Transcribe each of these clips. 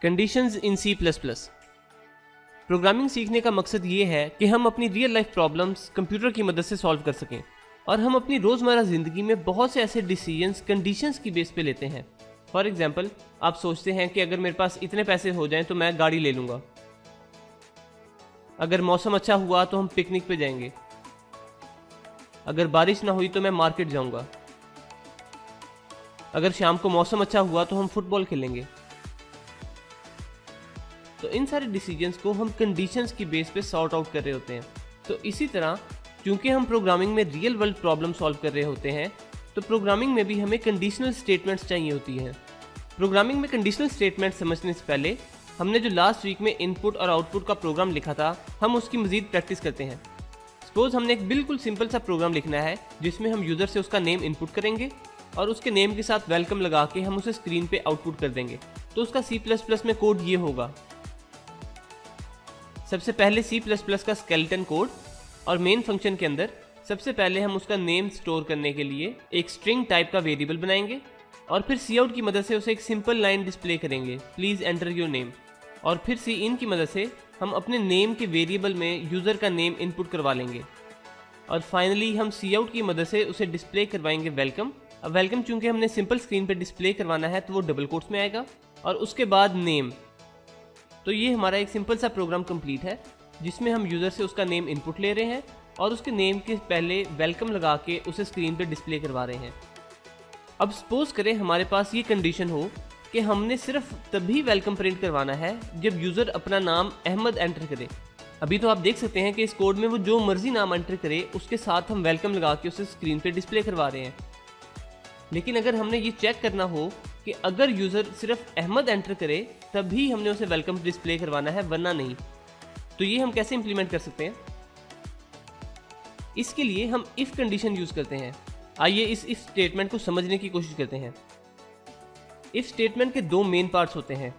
Conditions in C plus plus. Programming सीखने का मकसद ये है कि हम अपनी रियल लाइफ प्रॉब्लम्स कंप्यूटर की मदद से सॉल्व कर सकें और हम अपनी रोज़मर्रा ज़िंदगी में बहुत से ऐसे डिसीजंस कंडीशंस की बेस पे लेते हैं। फॉर एग्जांपल, आप सोचते हैं कि अगर मेरे पास इतने पैसे हो जाएं तो मैं गाड़ी ले लूँगा। अगर मौसम अच्छा हुआ तो हम पिकनिक पे जाएंगे। अगर बारिश ना हुई तो मैं मार्केट जाऊँगा। अगर शाम को मौसम अच्छा हुआ तो हम फुटबॉल खेलेंगे। तो इन सारे डिसीजंस को हम कंडीशंस की बेस पे सॉर्ट आउट कर रहे होते हैं। तो इसी तरह क्योंकि हम प्रोग्रामिंग में रियल वर्ल्ड प्रॉब्लम सॉल्व कर रहे होते हैं, तो प्रोग्रामिंग में भी हमें कंडीशनल स्टेटमेंट्स चाहिए होती हैं। प्रोग्रामिंग में कंडीशनल स्टेटमेंट समझने से पहले हमने जो लास्ट वीक में इनपुट और आउटपुट का प्रोग्राम लिखा था, हम उसकी मजीद प्रैक्टिस करते हैं। सपोज हमने एक बिल्कुल सिंपल सा प्रोग्राम लिखना है जिसमें हम यूज़र से उसका नेम इनपुट करेंगे और उसके नेम के साथ वेलकम लगा के हम उसे स्क्रीन पे आउटपुट कर देंगे। तो उसका C++ में कोड ये होगा। सबसे पहले C++ का स्केलेटन कोड और मेन फंक्शन के अंदर सबसे पहले हम उसका नेम स्टोर करने के लिए एक स्ट्रिंग टाइप का वेरिएबल बनाएंगे और फिर cout की मदद से उसे एक सिंपल लाइन डिस्प्ले करेंगे, प्लीज़ एंटर योर नेम। और फिर cin की मदद से हम अपने नेम के वेरिएबल में यूज़र का नेम इनपुट करवा लेंगे और फाइनली हम cout की मदद से उसे डिस्प्ले करवाएंगे वेलकम। अब वेलकम चूंकि हमने सिंपल स्क्रीन पे डिस्प्ले करवाना है तो वो डबल कोट्स में आएगा और उसके बाद नेम। तो ये हमारा एक सिंपल सा प्रोग्राम कंप्लीट है जिसमें हम यूज़र से उसका नेम इनपुट ले रहे हैं और उसके नेम के पहले वेलकम लगा के उसे स्क्रीन पे डिस्प्ले करवा रहे हैं। अब सपोज करें हमारे पास ये कंडीशन हो कि हमने सिर्फ तभी वेलकम प्रिंट करवाना है जब यूज़र अपना नाम अहमद एंटर करे। अभी तो आप देख सकते हैं कि इस कोड में वो जो मर्जी नाम एंटर करे उसके साथ हम वेलकम लगा के उसे स्क्रीन पे डिस्प्ले करवा रहे हैं। लेकिन अगर हमने ये चेक करना हो कि अगर यूज़र सिर्फ अहमद एंटर करे तभी हमने उसे वेलकम डिस्प्ले करवाना है, वरना नहीं, तो ये हम कैसे इंप्लीमेंट कर सकते हैं? इसके लिए हम इफ़ कंडीशन यूज़ करते हैं। आइए इस इफ़ स्टेटमेंट को समझने की कोशिश करते हैं। इफ़ स्टेटमेंट के दो मेन पार्ट्स होते हैं।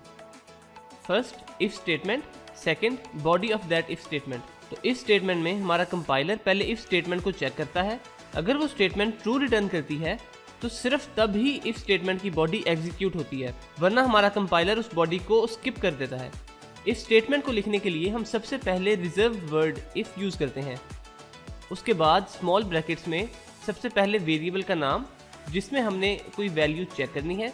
First if statement, second body of that if statement. तो इफ़ स्टेटमेंट में हमारा कंपाइलर पहले इफ़ स्टेटमेंट को चेक करता है। अगर वो स्टेटमेंट ट्रू रिटर्न करती है तो सिर्फ तब ही इफ स्टेटमेंट की बॉडी एग्जीक्यूट होती है, वरना हमारा कंपाइलर उस बॉडी को स्किप कर देता है। इस स्टेटमेंट को लिखने के लिए हम सबसे पहले रिजर्व वर्ड इफ यूज करते हैं। उसके बाद स्मॉल ब्रैकेट्स में सबसे पहले वेरिएबल का नाम जिसमें हमने कोई वैल्यू चेक करनी है।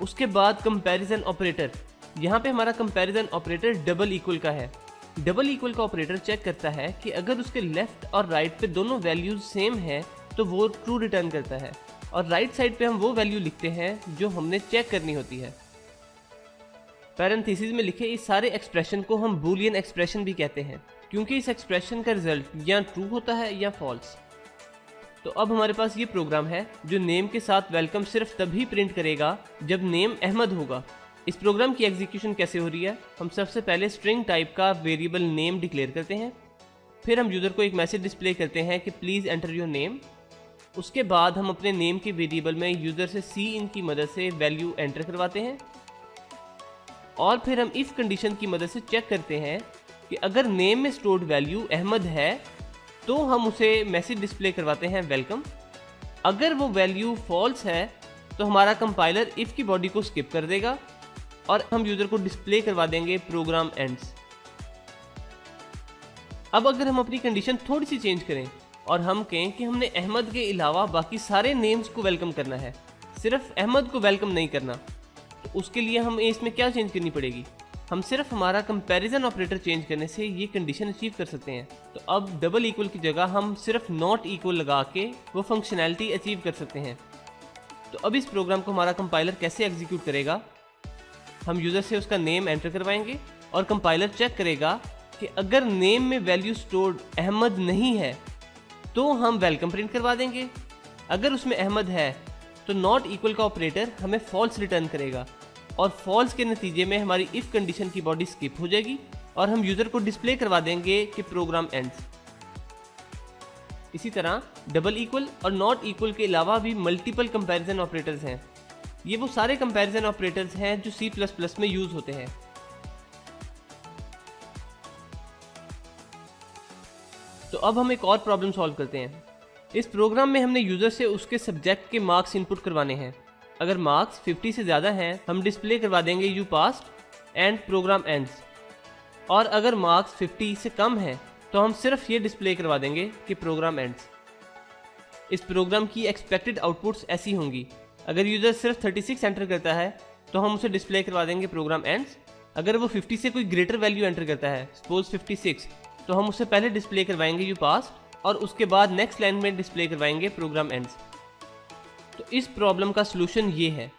उसके बाद कंपैरिजन ऑपरेटर। यहाँ पे हमारा कंपैरिजन ऑपरेटर डबल इक्वल का है। डबल इक्वल का ऑपरेटर चेक करता है कि अगर उसके लेफ्ट और राइट पे दोनों वैल्यूज सेम है तो वो ट्रू रिटर्न करता है और राइट साइड पे हम वो वैल्यू लिखते हैं जो हमने चेक करनी होती है। पैरेंथेसिस में लिखे इस सारे एक्सप्रेशन को हम बूलियन एक्सप्रेशन भी कहते हैं क्योंकि इस एक्सप्रेशन का रिजल्ट या ट्रू होता है या फॉल्स। तो अब हमारे पास ये प्रोग्राम है जो नेम के साथ वेलकम सिर्फ तभी प्रिंट करेगा जब नेम अहमद होगा। इस प्रोग्राम की एग्जीक्यूशन कैसे हो रही है? हम सबसे पहले स्ट्रिंग टाइप का वेरिएबल नेम डिक्लेयर करते हैं, फिर हम यूज़र को एक मैसेज डिस्प्ले करते हैं कि प्लीज़ एंटर योर नेम। उसके बाद हम अपने नेम के वेरिएबल में यूज़र से cin की मदद से वैल्यू एंटर करवाते हैं और फिर हम इफ़ कंडीशन की मदद से चेक करते हैं कि अगर नेम में स्टोर्ड वैल्यू अहमद है तो हम उसे मैसेज डिस्प्ले करवाते हैं वेलकम। अगर वो वैल्यू फॉल्स है तो हमारा कंपाइलर इफ़ की बॉडी को स्किप कर देगा और हम यूज़र को डिस्प्ले करवा देंगे प्रोग्राम एंड्स। अब अगर हम अपनी कंडीशन थोड़ी सी चेंज करें और हम कहें कि हमने अहमद के अलावा बाकी सारे नेम्स को वेलकम करना है, सिर्फ अहमद को वेलकम नहीं करना, तो उसके लिए हमें इसमें क्या चेंज करनी पड़ेगी? हम सिर्फ हमारा कंपैरिजन ऑपरेटर चेंज करने से ये कंडीशन अचीव कर सकते हैं। तो अब डबल इक्वल की जगह हम सिर्फ नॉट इक्वल लगा के वो फंक्शनैलिटी अचीव कर सकते हैं। तो अब इस प्रोग्राम को हमारा कंपाइलर कैसे एग्जीक्यूट करेगा? हम यूज़र से उसका नेम एंटर करवाएंगे और कंपाइलर चेक करेगा कि अगर नेम में वैल्यू स्टोर्ड अहमद नहीं है तो हम वेलकम प्रिंट करवा देंगे। अगर उसमें अहमद है तो नॉट इक्वल का ऑपरेटर हमें फॉल्स रिटर्न करेगा और फॉल्स के नतीजे में हमारी इफ़ कंडीशन की बॉडी स्किप हो जाएगी और हम यूज़र को डिस्प्ले करवा देंगे कि प्रोग्राम एंड्स। इसी तरह डबल इक्वल और नॉट इक्वल के अलावा भी मल्टीपल कंपैरिजन ऑपरेटर्स हैं। ये वो सारे कंपैरिजन ऑपरेटर्स हैं जो C++ में यूज़ होते हैं। तो अब हम एक और प्रॉब्लम सॉल्व करते हैं। इस प्रोग्राम में हमने यूज़र से उसके सब्जेक्ट के मार्क्स इनपुट करवाने हैं। अगर मार्क्स 50 से ज़्यादा हैं हम डिस्प्ले करवा देंगे you passed and program ends. और अगर मार्क्स 50 से कम है तो हम सिर्फ ये डिस्प्ले करवा देंगे कि प्रोग्राम एंड्स। इस प्रोग्राम की एक्सपेक्टेड आउटपुट्स ऐसी होंगी। अगर यूज़र सिर्फ 36 एंटर करता है तो हम उसे डिस्प्ले करवा देंगे प्रोग्राम एंड्स। अगर वो 50 से कोई ग्रेटर वैल्यू एंटर करता है, सपोज 56, तो हम उसे पहले डिस्प्ले करवाएंगे यू पास्ड और उसके बाद नेक्स्ट लाइन में डिस्प्ले करवाएंगे प्रोग्राम एंड्स। तो इस प्रॉब्लम का सलूशन ये है